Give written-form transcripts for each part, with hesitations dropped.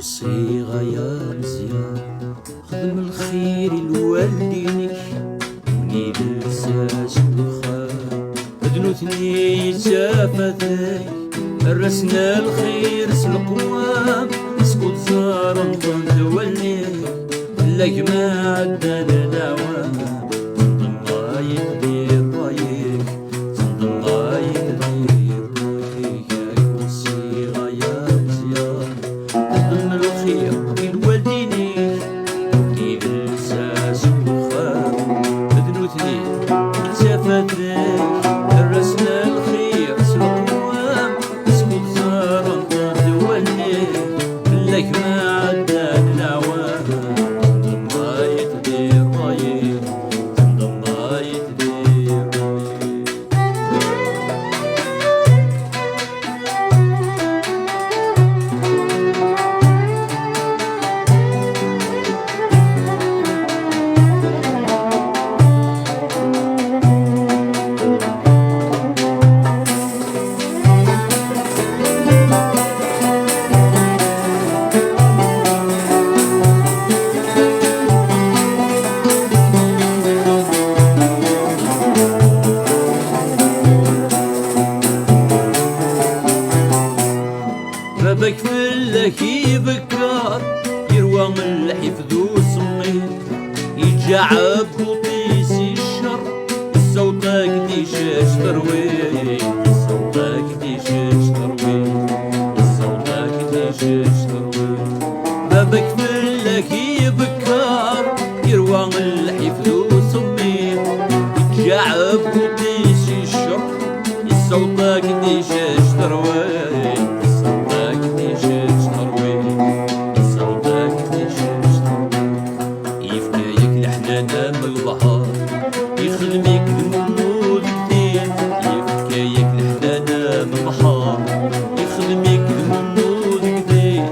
وصيغة يا مزيان خدم الخير لوالدينك ونيد الساس والخير بدنوتني شافتك الرسنا الخير سلقوام اسكت زار نظن توليك لك ما عدى الدوام تنضم غاية دير رايك تنضم غاية دير رايك يا وصيغة يا مزيان خدم الخير لوالدينك ونيد الساس والخير بدنوتني شافتك الرسنا الخير سلقوام اسكت زار نظن توليك لك ما عدى الدوام تنضم غاية دير رايك تنضم غاية دير رايك بابك فلك يبكر يروى من الحفظ وصميت يجعب وطيسي الشر صوتك ديشاش تروي صوتك ديشاش تروي صوتك ديشاش تروي بابك فلك يبكر يروى من الحفظ وصميت يجعب وطيسي الشر صوتك ديشاش تروي من البحر يخدمك المولود جديد يفكايك الحنانة من البحر يخدمك المولود جديد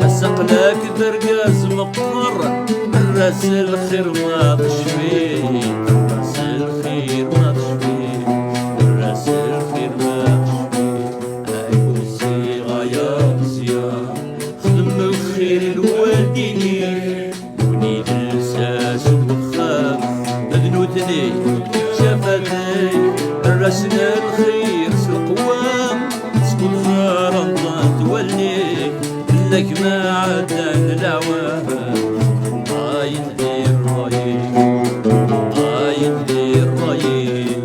أسقلك درقاز مقر من راس الخير ما تشفيه راس الخير ما تشفيه راس الخير ما تشفيه هاي وصيغة يا مزيان خدم الخير لوالدينك ونيد الساس بدنوتني شافتني الرسنا الخير سلقوام سكون خير الله توليك لك ما عدى الدوام غاية دير رايك غاية دير رايك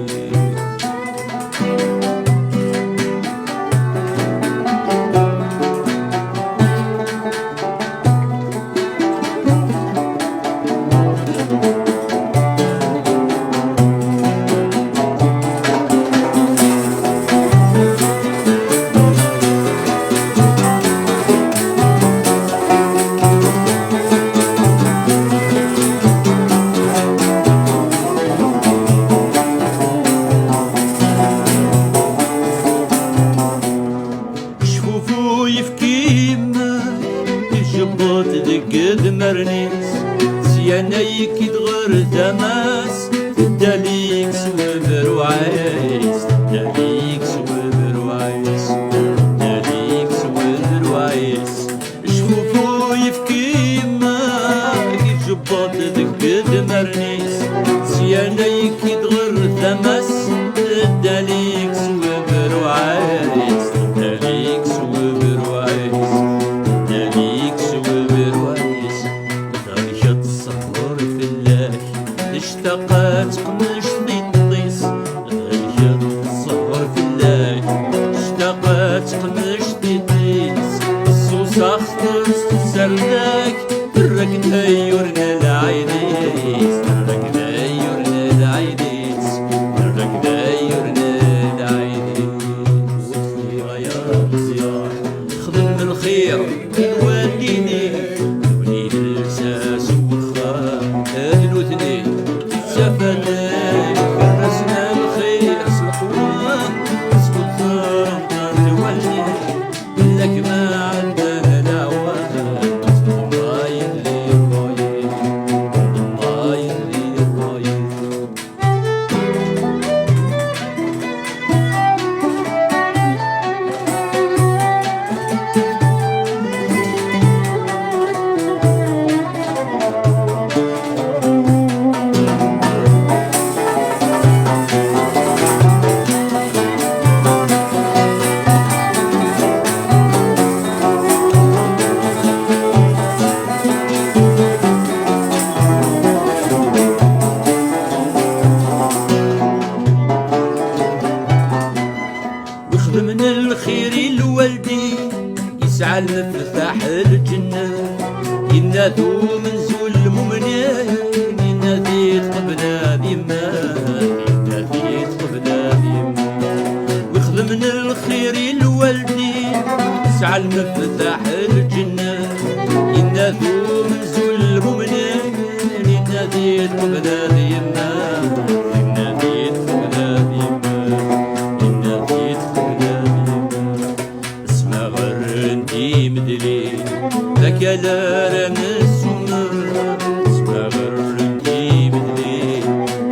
جبوت دقد مرنيس سيانيك يدغر تماس داليك سوبر وعيس داليك سوبر وعيس داليك سوبر وعيس شوفو يفكي ماك جبوت دقد مرنيس سيانيك يدغر تماس داليك سوبر وعيس داليك سوبر وعيس اشتقت قمش تطيس غير الصهر في الليل اشتقت قمش تطيس الصوص اخضر سردك الركد يورنا العينيس الركد يورنا العينيس الركد يورنا العينيس وصيغة يا مزيان خدم الخير لوالديني ونيد الاساس والخام ادنوتني شافتك الرسنا الخير سلقوام اسكت زار توليك لك ما عندنا دعوة غاية اللي رايك ينادو من زول المؤمنين ينادي قبنا بيما ينادي قبنا بيما ويخدم من الخير الوالدين سعى المفتاح الجنة ينادو من زول المؤمنين ينادي قبنا بيما ينادي قبنا بيما ينادي قبنا بيما اسمع غير انتي مدلي ذاك دار من السماء اسمع غير انتي مدلي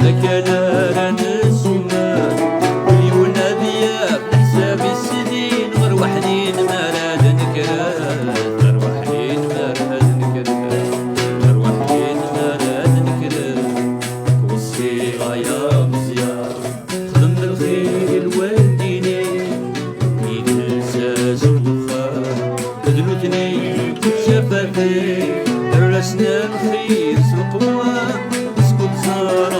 ذاك دار من السماء وليونا بيا بحساب السنين غير وحدين ما راد نكرات غير وحدين ما راد نكرات غير وحدين ما راد نكرات وصيغة يا مزيان خدم بالخير الوالديني يتلساس البخار دلوتني شفافي درسنا الخير سوق اسكت صار